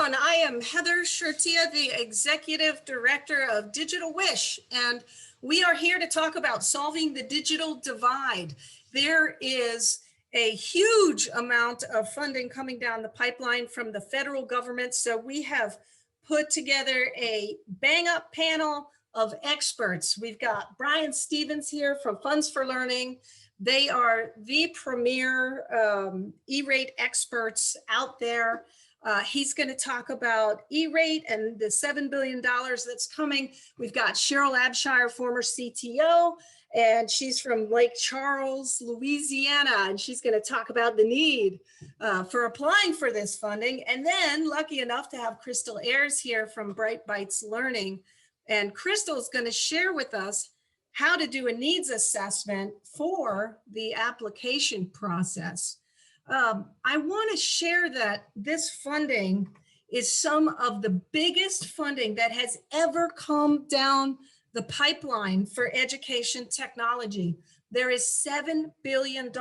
everyone. I am Heather Chirtea, the Executive Director of Digital Wish, and we are here to talk about solving the digital divide. There is a huge amount of funding coming down the pipeline from the federal government, so we have put together a bang-up panel of experts. We've got Brian Stephens here from Funds for Learning. They are the premier E-rate experts out there. He's going to talk about E-rate and the $7 billion that's coming. We've got Cheryl Abshire, former CTO, and she's from Lake Charles, Louisiana, and she's going to talk about the need for applying for this funding. And then lucky enough to have Kristal Ayres here from BrightBytes Learning. And Kristal is going to share with us how to do a needs assessment for the application process. I want to share that this funding is some of the biggest funding that has ever come down the pipeline for education technology. There is $7 billion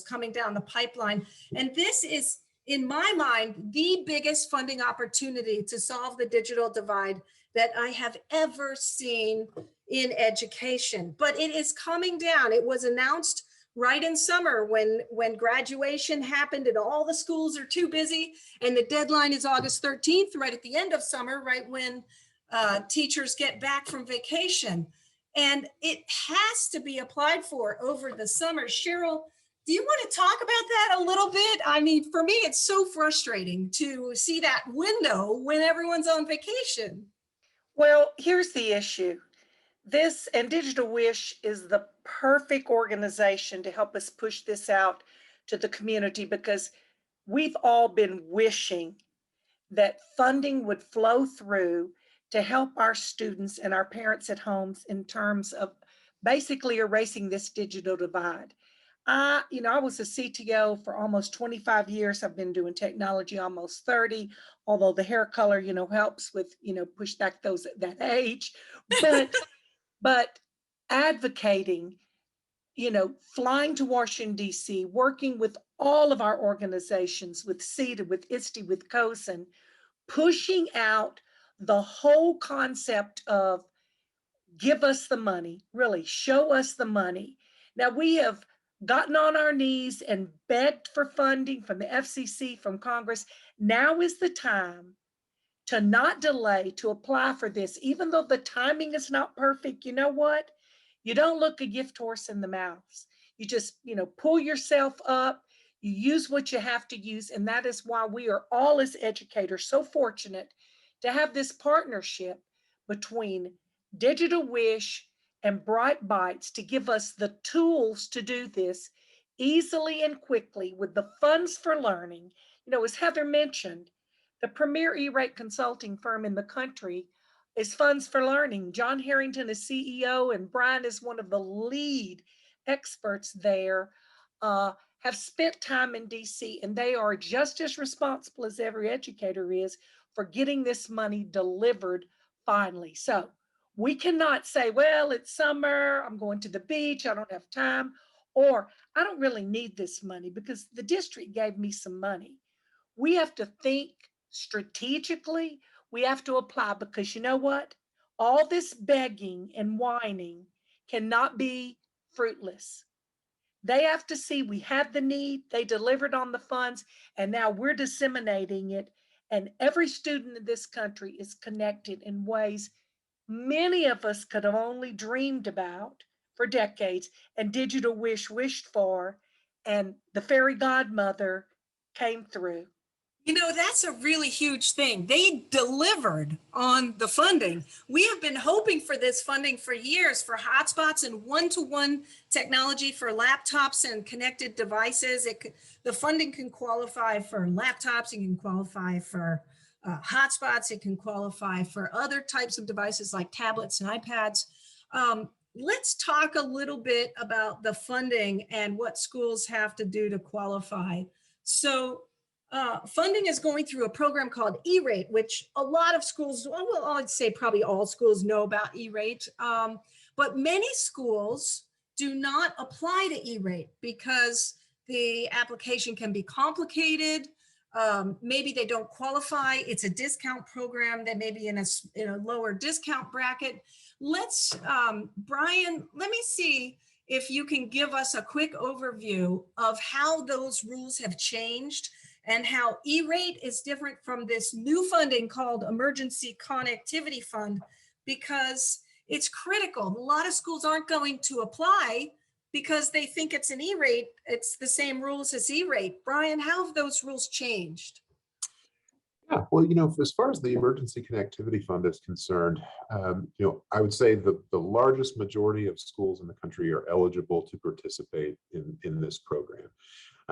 coming down the pipeline. And this is, in my mind, the biggest funding opportunity to solve the digital divide that I have ever seen in education. But it is coming down. It was announced right in summer when graduation happened and all the schools are too busy, and the deadline is August 13th, right at the end of summer, right when teachers get back from vacation. And it has to be applied for over the summer. Cheryl, do you want to talk about that a little bit? I mean, for me, it's so frustrating to see that window when everyone's on vacation. Well, here's the issue. This and Digital Wish is the perfect organization to help us push this out to the community, because we've all been wishing that funding would flow through to help our students and our parents at homes in terms of basically erasing this digital divide. I was a CTO for almost 25 years. I've been doing technology almost 30, although the hair color, helps with, push back that age. But advocating, flying to Washington, D.C., working with all of our organizations, with CETA, with ISTE, with COSN, pushing out the whole concept of give us the money, really show us the money. Now, we have gotten on our knees and begged for funding from the FCC, from Congress. Now is the time to not delay, to apply for this. Even though the timing is not perfect, you know what? You don't look a gift horse in the mouth. You just, pull yourself up, you use what you have to use. And that is why we are all, as educators, so fortunate to have this partnership between Digital Wish and BrightBytes to give us the tools to do this easily and quickly with the Funds for Learning. As Heather mentioned, the premier E-rate consulting firm in the country is Funds for Learning. John Harrington is CEO, and Brian is one of the lead experts there, have spent time in DC, and they are just as responsible as every educator is for getting this money delivered finally. So we cannot say, well, it's summer, I'm going to the beach, I don't have time, or I don't really need this money because the district gave me some money. We have to think strategically. We have to apply, because you know what? All this begging and whining cannot be fruitless. They have to see we have the need, they delivered on the funds, and now we're disseminating it. And every student in this country is connected in ways many of us could have only dreamed about for decades, and Digital Wish wished for, and the fairy godmother came through. That's a really huge thing. They delivered on the funding. We have been hoping for this funding for years for hotspots and one-to-one technology for laptops and connected devices. The funding can qualify for laptops, it can qualify for hotspots, it can qualify for other types of devices like tablets and iPads. Let's talk a little bit about the funding and what schools have to do to qualify. So funding is going through a program called E-rate, which a lot of schools, well, I'd say probably all schools know about E-rate, but many schools do not apply to E-rate because the application can be complicated. maybe they don't qualify. It's a discount program that may be in a lower discount bracket. Let's, Brian, let me see if you can give us a quick overview of how those rules have changed and how E-rate is different from this new funding called Emergency Connectivity Fund, because it's critical. A lot of schools aren't going to apply because they think it's an E-rate. It's the same rules as E-rate. Brian, how have those rules changed? Yeah, well, as far as the Emergency Connectivity Fund is concerned, I would say the largest majority of schools in the country are eligible to participate in this program.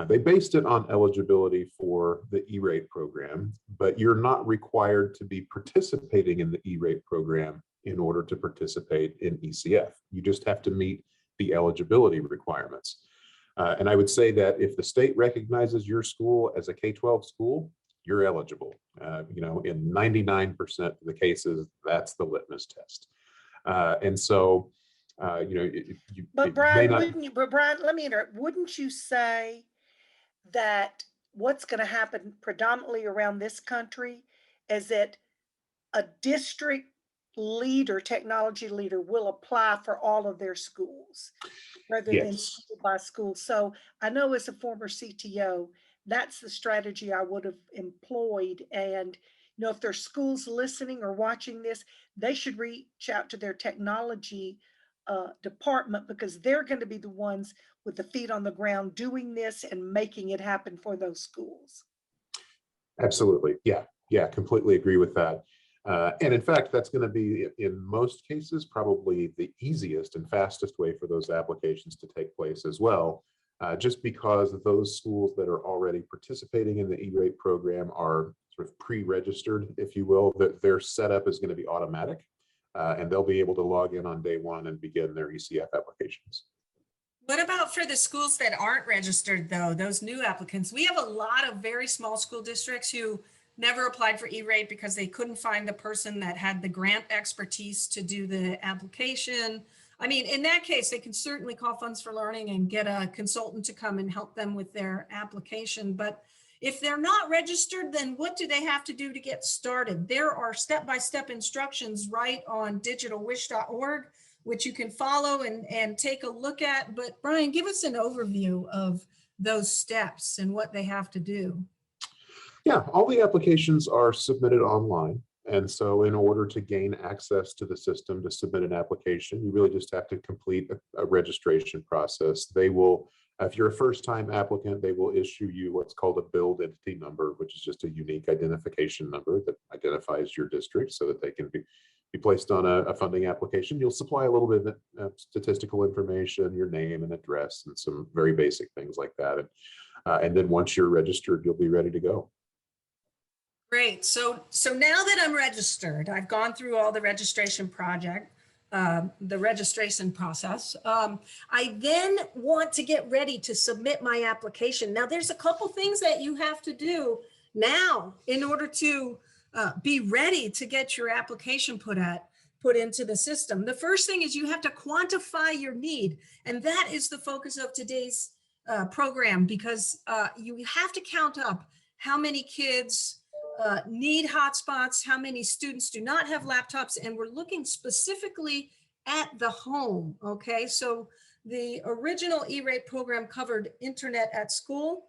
They based it on eligibility for the E-rate program, but you're not required to be participating in the E-rate program in order to participate in ECF. You just have to meet the eligibility requirements. And I would say that if the state recognizes your school as a K-12 school, you're eligible. In 99% of the cases, that's the litmus test. And so, But Brian, let me interrupt. Wouldn't you say that what's going to happen predominantly around this country is that a district leader, technology leader, will apply for all of their schools rather than school by school? So I know as a former CTO, that's the strategy I would have employed. And, if there's schools listening or watching this, they should reach out to their technology department, because they're going to be the ones with the feet on the ground doing this and making it happen for those schools. Absolutely. Yeah, completely agree with that. And in fact, that's going to be, in most cases, probably the easiest and fastest way for those applications to take place as well, just because those schools that are already participating in the E-rate program are sort of pre-registered, if you will, that their setup is going to be automatic, and they'll be able to log in on day one and begin their ECF applications. What about for the schools that aren't registered, though, those new applicants? We have a lot of very small school districts who never applied for E-rate because they couldn't find the person that had the grant expertise to do the application. I mean, in that case, they can certainly call Funds for Learning and get a consultant to come and help them with their application. But if they're not registered, then what do they have to do to get started? There are step-by-step instructions right on digitalwish.org, which you can follow and take a look at. But Brian, give us an overview of those steps and what they have to do. Yeah, all the applications are submitted online. And so in order to gain access to the system to submit an application, you really just have to complete a registration process. They will, if you're a first-time applicant, they will issue you what's called a billed entity number, which is just a unique identification number that identifies your district so that they can be placed on a funding application. You'll supply a little bit of statistical information, your name and address, and some very basic things like that. And then once you're registered, you'll be ready to go. Great. So now that I'm registered, I've gone through all the registration process. I then want to get ready to submit my application. Now, there's a couple things that you have to do now in order to be ready to get your application put into the system. The first thing is you have to quantify your need, and that is the focus of today's program, because you have to count up how many kids need hotspots, how many students do not have laptops, and we're looking specifically at the home, okay? So the original E-rate program covered internet at school.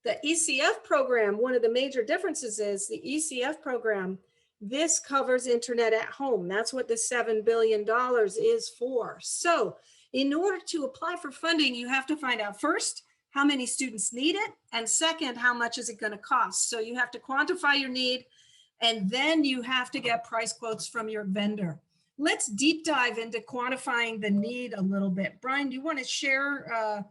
The ECF program, one of the major differences is the ECF program, this covers internet at home. That's what the $7 billion is for. So in order to apply for funding, you have to find out first, how many students need it, and second, how much is it going to cost? So you have to quantify your need, and then you have to get price quotes from your vendor. Let's deep dive into quantifying the need a little bit. Brian, do you want to share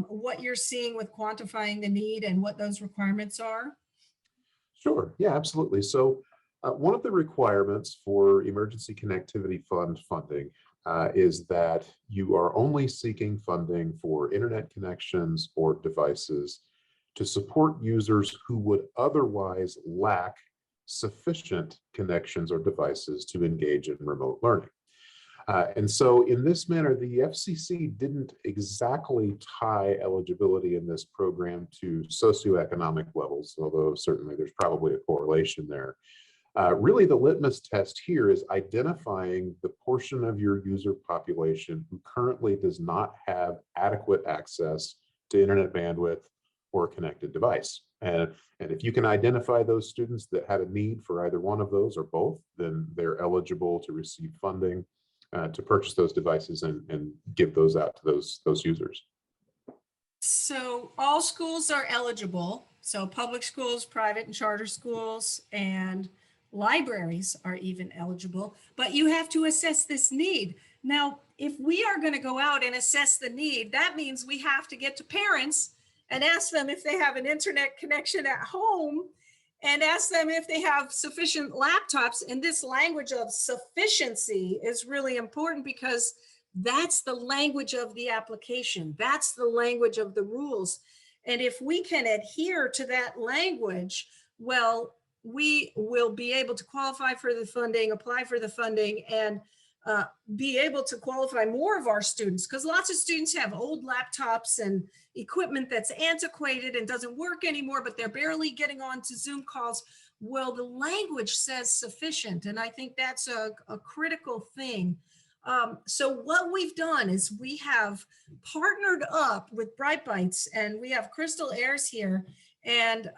what you're seeing with quantifying the need and what those requirements are? Sure, yeah, absolutely. So one of the requirements for Emergency Connectivity Fund funding is that you are only seeking funding for internet connections or devices to support users who would otherwise lack sufficient connections or devices to engage in remote learning. And so in this manner, the FCC didn't exactly tie eligibility in this program to socioeconomic levels, although certainly there's probably a correlation there. Really, the litmus test here is identifying the portion of your user population who currently does not have adequate access to internet bandwidth or a connected device. And if you can identify those students that have a need for either one of those or both, then they're eligible to receive funding to purchase those devices and give those out to those users. So all schools are eligible. So public schools, private and charter schools, and libraries are even eligible, but you have to assess this need. Now, if we are going to go out and assess the need, that means we have to get to parents and ask them if they have an internet connection at home and ask them if they have sufficient laptops. And this language of sufficiency is really important because that's the language of the application. That's the language of the rules. And if we can adhere to that language, well, we will be able to qualify for the funding, apply for the funding, and be able to qualify more of our students, because lots of students have old laptops and equipment that's antiquated and doesn't work anymore, but they're barely getting on to Zoom calls. Well, the language says sufficient, and I think that's a critical thing. So what we've done is we have partnered up with BrightBytes, and we have Kristal Ayres here. And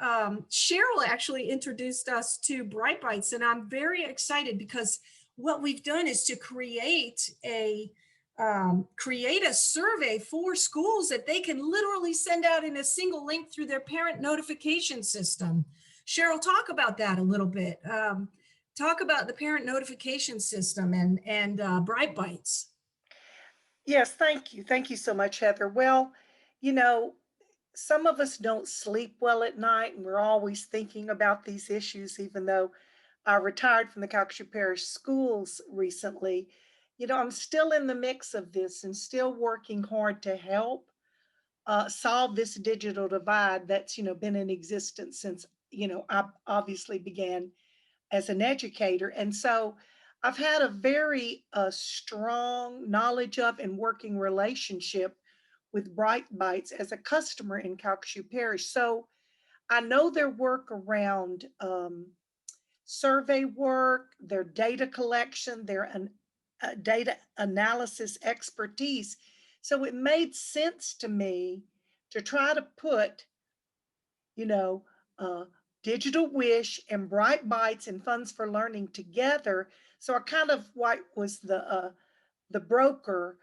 Cheryl actually introduced us to BrightBytes, and I'm very excited because what we've done is to create a survey for schools that they can literally send out in a single link through their parent notification system. Cheryl, talk about that a little bit. Talk about the parent notification system and BrightBytes. Yes, thank you. Thank you so much, Heather. Well, you know, some of us don't sleep well at night, and we're always thinking about these issues, even though I retired from the Calcasieu Parish Schools recently. I'm still in the mix of this and still working hard to help solve this digital divide that's, been in existence since, I obviously began as an educator. And so I've had a very strong knowledge of and working relationship with BrightBytes as a customer in Calcasieu Parish. So I know their work around survey work, their data collection, their data analysis expertise. So it made sense to me to try to put, Digital Wish and BrightBytes and Funds for Learning together. So I kind of was the broker,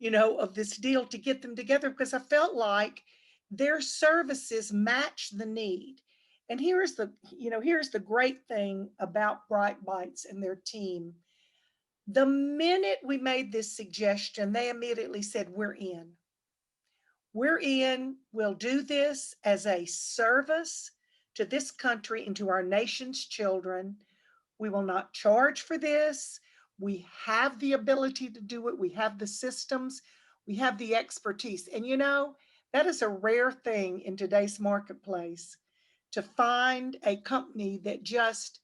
of this deal to get them together, because I felt like their services match the need. And here's the great thing about BrightBytes and their team. The minute we made this suggestion, they immediately said, we're in. We're in, we'll do this as a service to this country and to our nation's children. We will not charge for this. We have the ability to do it. We have the systems. We have the expertise. And that is a rare thing in today's marketplace, to find a company that just,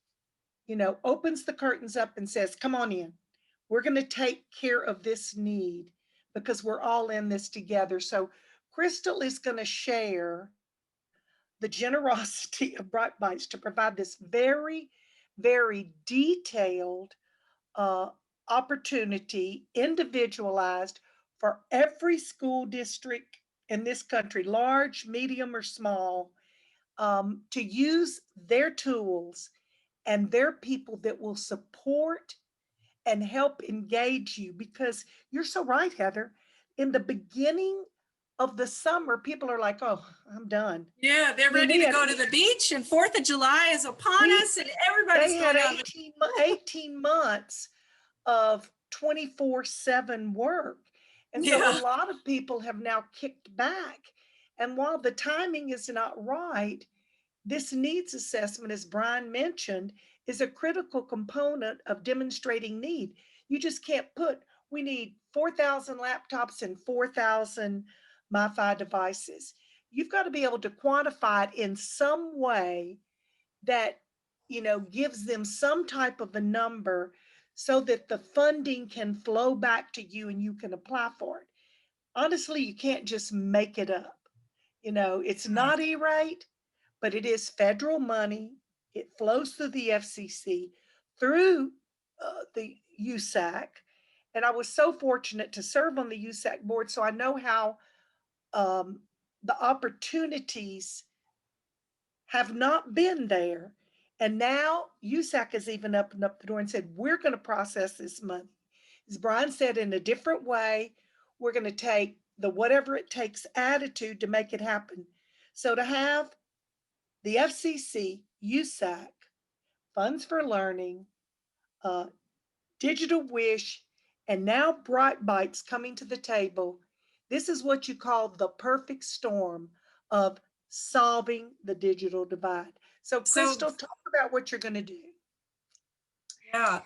opens the curtains up and says, come on in. We're going to take care of this need because we're all in this together. So Kristal is going to share the generosity of BrightBytes to provide this very, very detailed opportunity, individualized for every school district in this country, large, medium, or small, to use their tools and their people that will support and help engage you. Because you're so right, Heather. In the beginning of the summer, people are like, oh, I'm done. Yeah, they're ready to go to the beach, and 4th of July is upon us, and everybody's going out. 18 months of 24/7 work. And so a lot of people have now kicked back. And while the timing is not right, this needs assessment, as Brian mentioned, is a critical component of demonstrating need. You just can't put, we need 4,000 laptops and 4,000 MiFi devices. You've got to be able to quantify it in some way that, gives them some type of a number, so that the funding can flow back to you and you can apply for it. Honestly, you can't just make it up. You know, it's not E-rate, but it is federal money. It flows through the FCC, through the USAC. And I was so fortunate to serve on the USAC board, so I know how the opportunities have not been there. And now USAC has even opened up the door and said, we're going to process this money. As Brian said, in a different way, we're going to take the whatever it takes attitude to make it happen. So to have the FCC, USAC, Funds for Learning, Digital Wish, and now BrightBytes coming to the table, this is what you call the perfect storm of solving the digital divide. So Kristal, talk about what you're going to do. Yeah,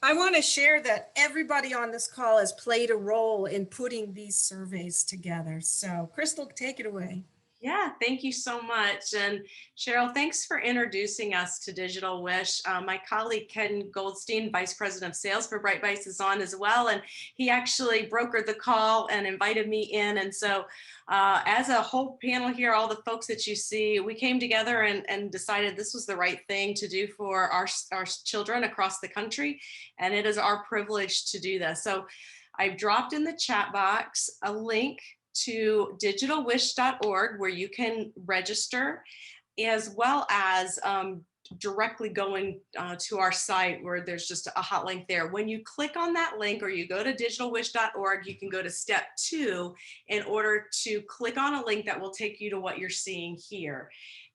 I want to share that everybody on this call has played a role in putting these surveys together. So Kristal, take it away. Yeah, thank you so much. And Cheryl, thanks for introducing us to Digital Wish. My colleague Ken Goldstein, Vice President of Sales for BrightBytes, is on as well. And he actually brokered the call and invited me in. And so as a whole panel here, all the folks that you see, we came together and decided this was the right thing to do for our children across the country. And it is our privilege to do this. So I've dropped in the chat box a link to digitalwish.org where you can register, as well as directly going to our site where there's just a hot link there. When you click on that link or you go to digitalwish.org, you can go to step 2 in order to click on a link that will take you to what you're seeing here.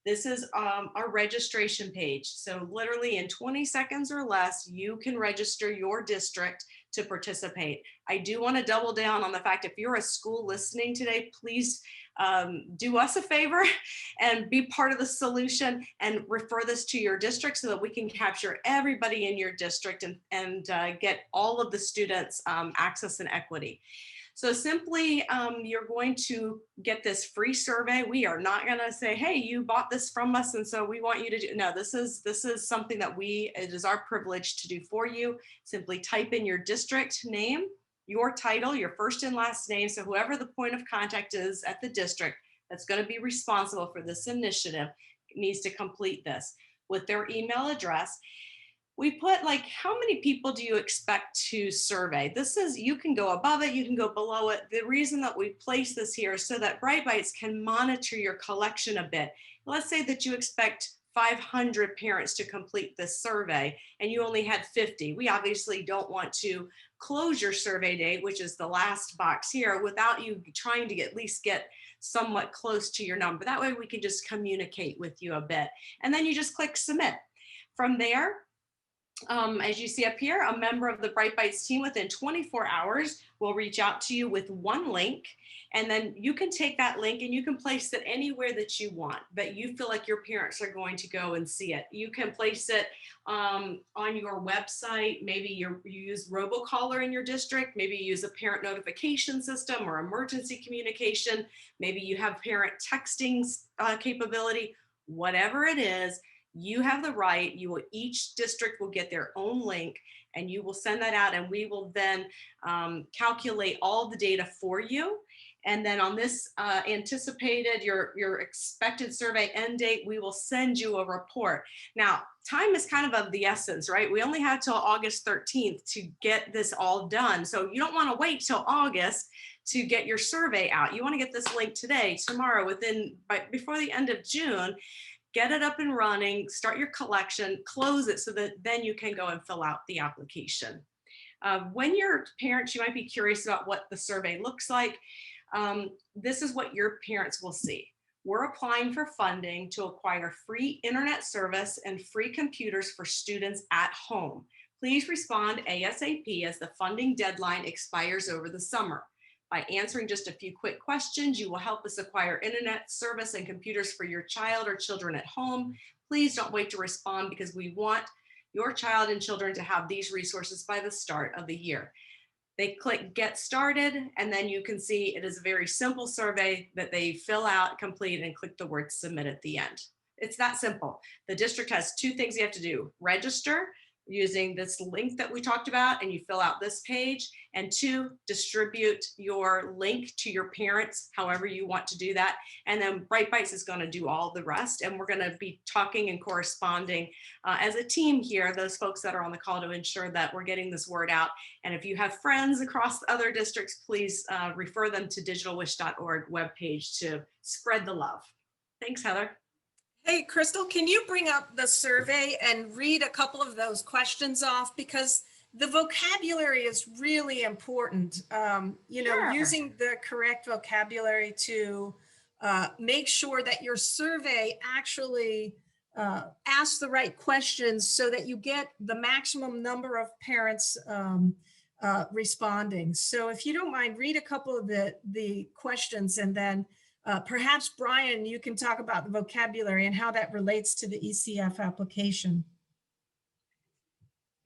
This is our registration page. So literally in 20 seconds or less, you can register your district to participate. I do want to double down on the fact if you're a school listening today, please do us a favor and be part of the solution and refer this to your district so that we can capture everybody in your district and get all of the students access and equity. So simply, you're going to get this free survey. We are not going to say, hey, you bought this from us, and so we want you to do. No, this is something that it is our privilege to do for you. Simply type in your district name, your title, your first and last name. So whoever the point of contact is at the district that's going to be responsible for this initiative needs to complete this with their email address. We put like, how many people do you expect to survey? This is, you can go above it, you can go below it. The reason that we place this here is so that BrightBytes can monitor your collection a bit. Let's say that you expect 500 parents to complete this survey and you only had 50. We obviously don't want to close your survey date, which is the last box here, without you trying to at least get somewhat close to your number. That way we can just communicate with you a bit. And then you just click submit. From there, as you see up here, a member of the BrightBytes team within 24 hours will reach out to you with one link, and then you can take that link and you can place it anywhere that you want, that you feel like your parents are going to go and see it. You can place it on your website. Maybe you use robocaller in your district. Maybe you use a parent notification system or emergency communication. Maybe you have parent texting capability. Whatever it is, you have the right. Each district will get their own link and you will send that out, and we will then calculate all the data for you. And then on this anticipated, your expected survey end date, we will send you a report. Now, time is kind of the essence, right? We only have till August 13th to get this all done. So you don't want to wait till August to get your survey out. You want to get this link today, tomorrow, before the end of June. Get it up and running, start your collection, close it so that then you can go and fill out the application. When you're parents, you might be curious about what the survey looks like. This is what your parents will see. We're applying for funding to acquire free internet service and free computers for students at home. Please respond ASAP as the funding deadline expires over the summer. By answering just a few quick questions, you will help us acquire internet service and computers for your child or children at home. Please don't wait to respond because we want your child and children to have these resources by the start of the year. They click get started, and then you can see it is a very simple survey that they fill out, complete, and click the word submit at the end. It's that simple. The district has two things you have to do: register using this link that we talked about, and you fill out this page. And 2, distribute your link to your parents, however you want to do that. And then BrightBytes is going to do all the rest. And we're going to be talking and corresponding as a team here, those folks that are on the call, to ensure that we're getting this word out. And if you have friends across other districts, please refer them to digitalwish.org webpage to spread the love. Thanks, Heather. Hey, Kristal, can you bring up the survey and read a couple of those questions off? Because the vocabulary is really important. Sure. Using the correct vocabulary to make sure that your survey actually asks the right questions so that you get the maximum number of parents responding. So if you don't mind, read a couple of the questions, and then perhaps, Brian, you can talk about the vocabulary and how that relates to the ECF application.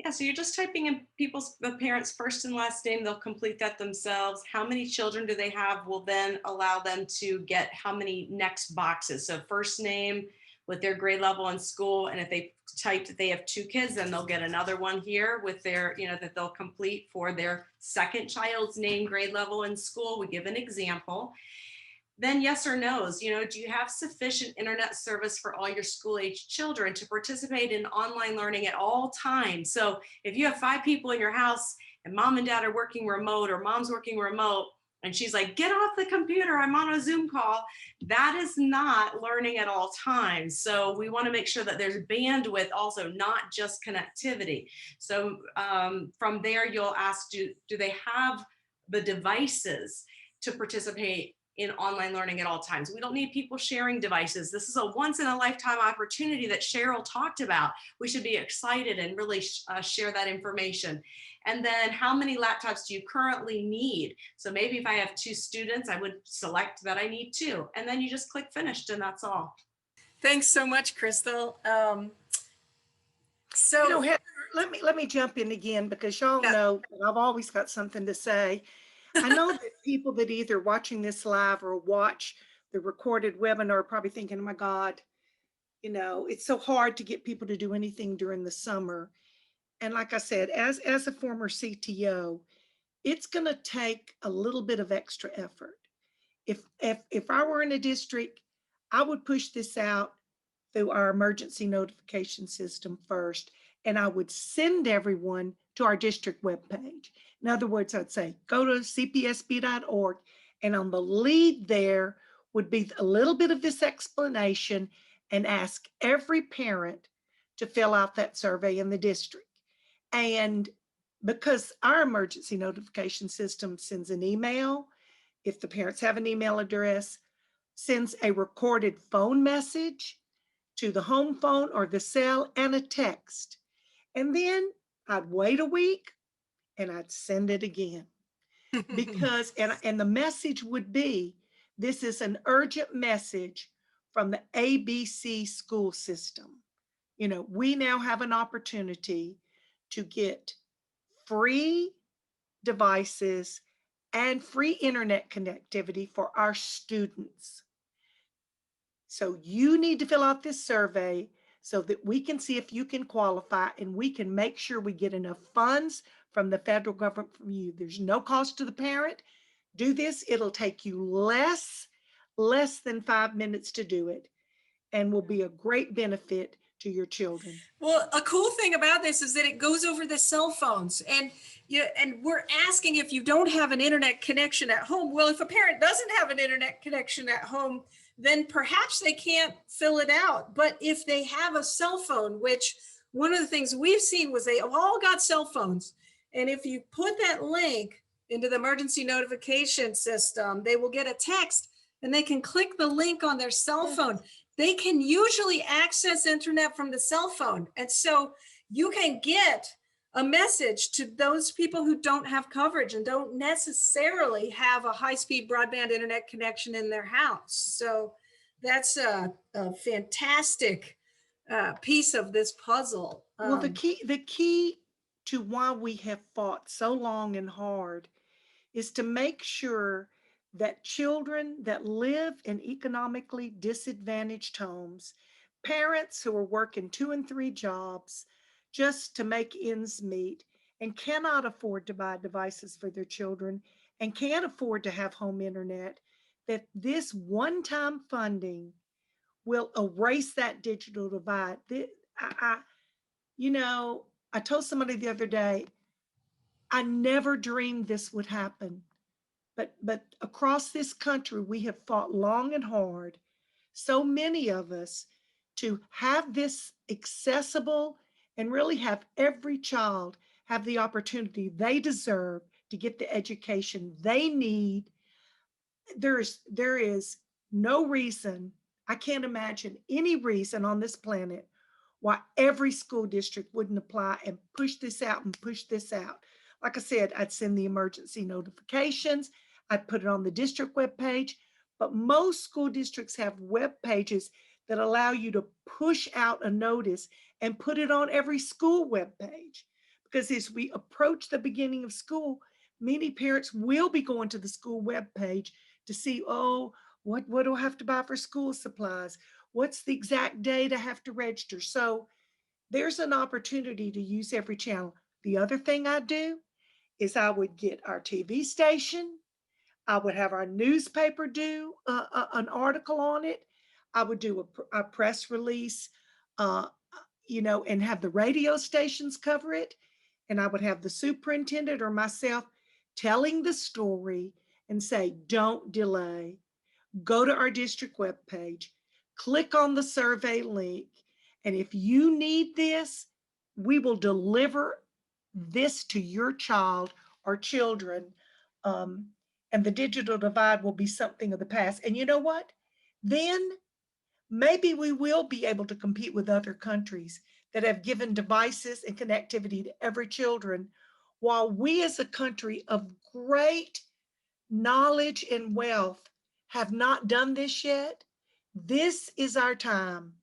Yeah, so you're just typing in the parents' first and last name. They'll complete that themselves. How many children do they have will then allow them to get how many next boxes. So first name with their grade level in school. And if they type that they have 2 kids, then they'll get another one here with their, that they'll complete for their second child's name, grade level in school. We give an example. Then yes or no's, do you have sufficient internet service for all your school-age children to participate in online learning at all times? So if you have 5 people in your house and mom and dad are working remote, or mom's working remote, and she's like, get off the computer, I'm on a Zoom call, that is not learning at all times. So we want to make sure that there's bandwidth also, not just connectivity. So from there, you'll ask, do they have the devices to participate in online learning at all times? We don't need people sharing devices. This is a once in a lifetime opportunity that Cheryl talked about. We should be excited and really share that information. And then how many laptops do you currently need? So maybe if I have 2 students, I would select that I need 2, and then you just click finished, and that's all. Thanks so much, Kristal. Heather, let me jump in again, because y'all know that I've always got something to say. I know that people that either watching this live or watch the recorded webinar are probably thinking, oh my God, it's so hard to get people to do anything during the summer. And like I said, as a former CTO, it's going to take a little bit of extra effort. If I were in a district, I would push this out through our emergency notification system first, and I would send everyone to our district webpage. In other words, I'd say, go to cpsb.org, and on the lead there would be a little bit of this explanation, and ask every parent to fill out that survey in the district. And because our emergency notification system sends an email, if the parents have an email address, sends a recorded phone message to the home phone or the cell, and a text. And then I'd wait a week and I'd send it again. Because, and the message would be, this is an urgent message from the ABC school system. We now have an opportunity to get free devices and free internet connectivity for our students. So you need to fill out this survey so that we can see if you can qualify, and we can make sure we get enough funds from the federal government from you. There's no cost to the parent. Do this. It'll take you less than 5 minutes to do it, and will be a great benefit to your children. Well, a cool thing about this is that it goes over the cell phones, and we're asking if you don't have an internet connection at home. Well, if a parent doesn't have an internet connection at home, then perhaps they can't fill it out. But if they have a cell phone, which one of the things we've seen was they all got cell phones. And if you put that link into the emergency notification system, they will get a text, and they can click the link on their cell phone. They can usually access internet from the cell phone. And so you can get a message to those people who don't have coverage and don't necessarily have a high-speed broadband internet connection in their house. So that's a fantastic piece of this puzzle. Well, the key to why we have fought so long and hard is to make sure that children that live in economically disadvantaged homes, parents who are working 2 and 3 jobs, just to make ends meet and cannot afford to buy devices for their children and can't afford to have home internet, that this one-time funding will erase that digital divide. You know, I told somebody the other day, I never dreamed this would happen. But across this country, we have fought long and hard, so many of us, to have this accessible and really have every child have the opportunity they deserve to get the education they need. There is no reason, I can't imagine any reason on this planet why every school district wouldn't apply and push this out and push this out. Like I said, I'd send the emergency notifications, I'd put it on the district webpage, but most school districts have web pages that allow you to push out a notice and put it on every school webpage. Because as we approach the beginning of school, many parents will be going to the school webpage to see, oh, what do I have to buy for school supplies? What's the exact date I have to register? So there's an opportunity to use every channel. The other thing I do is I would get our TV station, I would have our newspaper do an article on it. I would do a press release, and have the radio stations cover it. And I would have the superintendent or myself telling the story and say, don't delay. Go to our district webpage, click on the survey link. And if you need this, we will deliver this to your child or children. And the digital divide will be something of the past. And you know what? Then maybe we will be able to compete with other countries that have given devices and connectivity to every children, while we as a country of great knowledge and wealth have not done this yet. This is our time.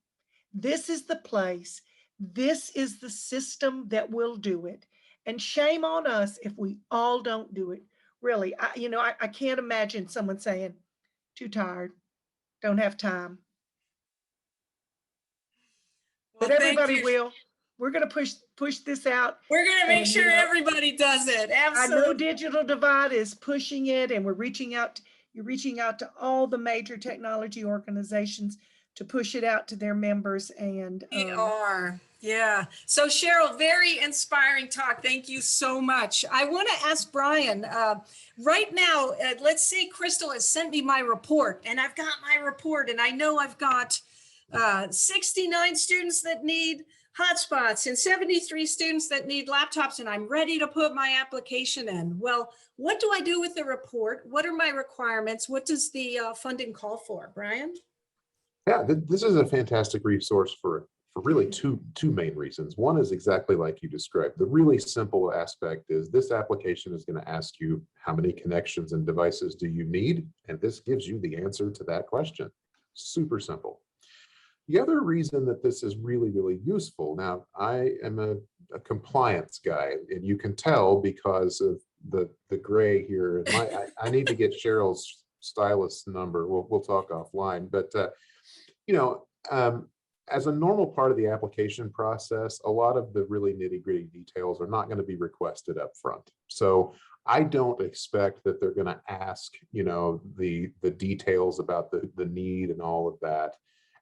This is the place. This is the system that will do it. And shame on us if we all don't do it. Really, I can't imagine someone saying, too tired, don't have time. Well, But everybody thank you. will. We're going to push this out. We're going to make And, sure everybody does it. I know Absolutely. Digital Divide is pushing it, and we're reaching out. You're reaching out to all the major technology organizations to push it out to their members. And We are. Yeah. So Cheryl, very inspiring talk. Thank you so much. I want to ask Brian, right now, let's say Kristal has sent me my report, and I've got my report, and I know I've got 69 students that need hotspots and 73 students that need laptops, and I'm ready to put my application in. Well, what do I do with the report? What are my requirements? What does the funding call for, Brian? Yeah, this is a fantastic resource for really two main reasons. One is exactly like you described. The really simple aspect is this application is going to ask you how many connections and devices do you need, and this gives you the answer to that question. Super simple. The other reason that this is really, really useful, now I am a compliance guy, and you can tell because of the gray here. I need to get Cheryl's stylist number. We'll talk offline, but as a normal part of the application process, a lot of the really nitty-gritty details are not going to be requested up front. So I don't expect that they're going to ask, the details about the need and all of that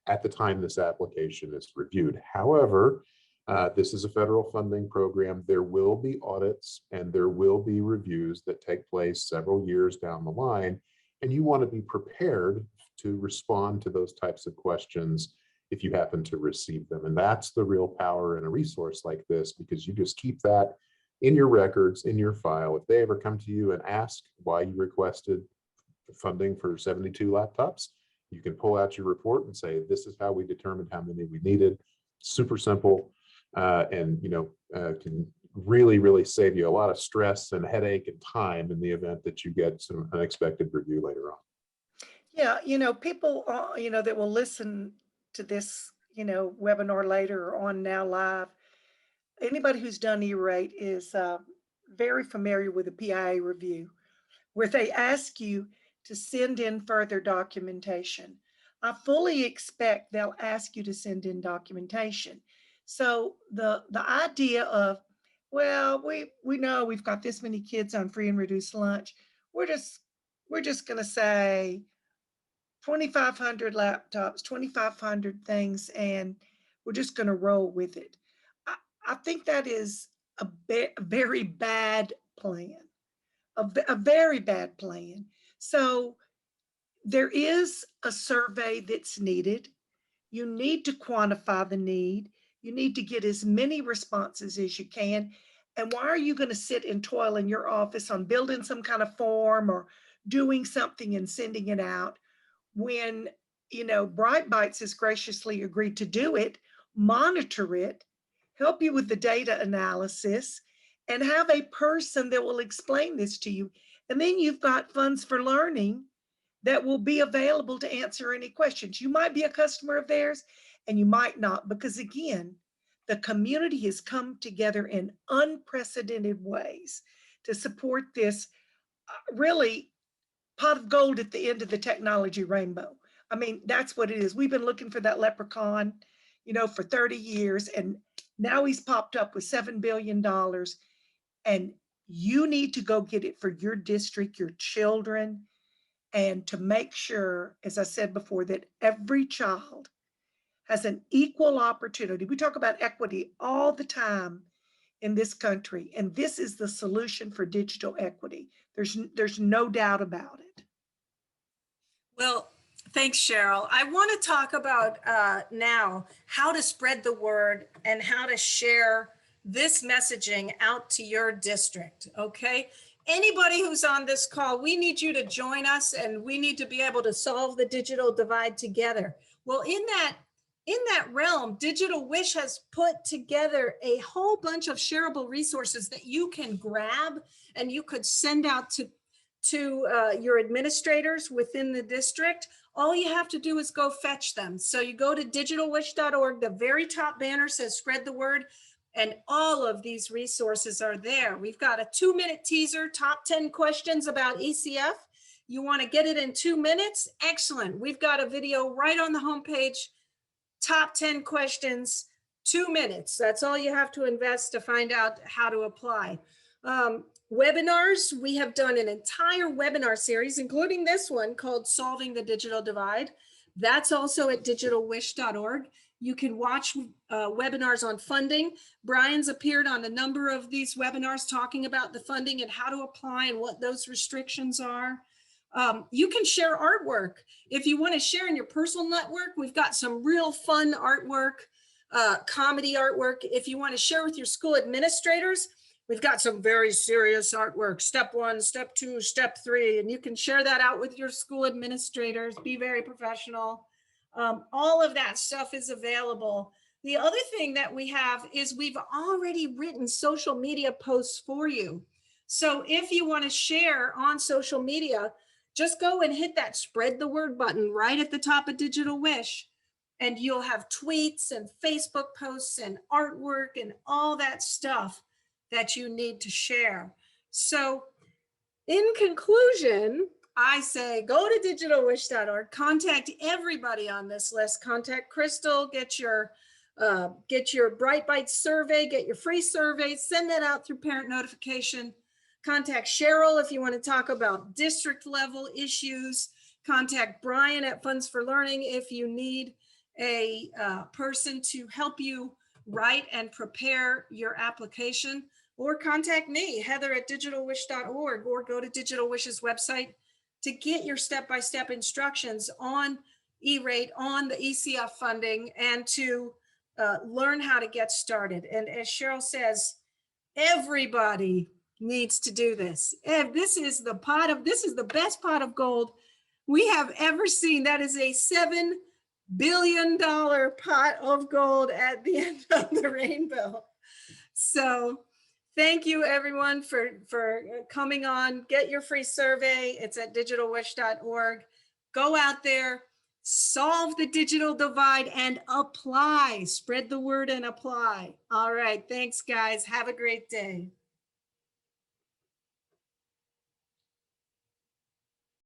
at the time this application is reviewed. However, this is a federal funding program. There will be audits and there will be reviews that take place several years down the line, and you want to be prepared to respond to those types of questions if you happen to receive them. And that's the real power in a resource like this, because you just keep that in your records, in your file. If they ever come to you and ask why you requested funding for 72 laptops, you can pull out your report and say, this is how we determined how many we needed. Super simple, and can really, really save you a lot of stress and headache and time in the event that you get some unexpected review later on. Yeah, people, that will listen to this, webinar later or on now live, anybody who's done E-rate is very familiar with the PIA review, where they ask you to send in further documentation. I fully expect they'll ask you to send in documentation. So the idea of, well, we know we've got this many kids on free and reduced lunch. We're just going to say 2,500 laptops, 2,500 things, and we're just going to roll with it. I think that is a very bad plan, a very bad plan. So there is a survey that's needed. You need to quantify the need. You need to get as many responses as you can. And why are you going to sit and toil in your office on building some kind of form or doing something and sending it out when, BrightBytes has graciously agreed to do it, monitor it, help you with the data analysis, and have a person that will explain this to you. And then you've got funds for learning that will be available to answer any questions. You might be a customer of theirs and you might not, because again, the community has come together in unprecedented ways to support this really pot of gold at the end of the technology rainbow. I mean, that's what it is. We've been looking for that leprechaun, for 30 years, and now he's popped up with $7 billion. And you need to go get it for your district, your children, and to make sure, as I said before, that every child has an equal opportunity. We talk about equity all the time in this country, and this is the solution for digital equity. There's no doubt about it. Well, thanks, Cheryl. I want to talk about now how to spread the word and how to share this messaging out to your district, okay? Anybody who's on this call, we need you to join us and we need to be able to solve the digital divide together. Well, in that realm, Digital Wish has put together a whole bunch of shareable resources that you can grab and you could send out to your administrators within the district. All you have to do is go fetch them. So you go to digitalwish.org, the very top banner says spread the word, and all of these resources are there. We've got a 2-minute teaser, top 10 questions about ECF. You want to get it in 2 minutes? Excellent. We've got a video right on the homepage, top 10 questions, 2 minutes. That's all you have to invest to find out how to apply. Webinars, we have done an entire webinar series, including this one called Solving the Digital Divide. That's also at digitalwish.org. You can watch webinars on funding. Brian's appeared on a number of these webinars talking about the funding and how to apply and what those restrictions are. You can share artwork. If you want to share in your personal network, we've got some real fun artwork, comedy artwork. If you want to share with your school administrators, we've got some very serious artwork, step 1, step 2, step 3, and you can share that out with your school administrators, be very professional. All of that stuff is available. The other thing that we have is we've already written social media posts for you. So if you want to share on social media, just go and hit that spread the word button right at the top of Digital Wish, and you'll have tweets and Facebook posts and artwork and all that stuff that you need to share. So in conclusion, I say go to digitalwish.org, contact everybody on this list, contact Kristal, get your BrightBytes survey, get your free survey, send that out through parent notification. Contact Cheryl if you want to talk about district level issues. Contact Brian at Funds for Learning if you need a person to help you write and prepare your application, or contact me, Heather at digitalwish.org, or go to Digital Wish's website to get your step-by-step instructions on E-rate, on the ECF funding, and to learn how to get started. And as Cheryl says, everybody needs to do this. And this is the best pot of gold we have ever seen. That is a $7 billion pot of gold at the end of the rainbow. So thank you everyone for coming on. Get your free survey. It's at digitalwish.org. Go out there, solve the digital divide and apply. Spread the word and apply. All right. Thanks, guys. Have a great day.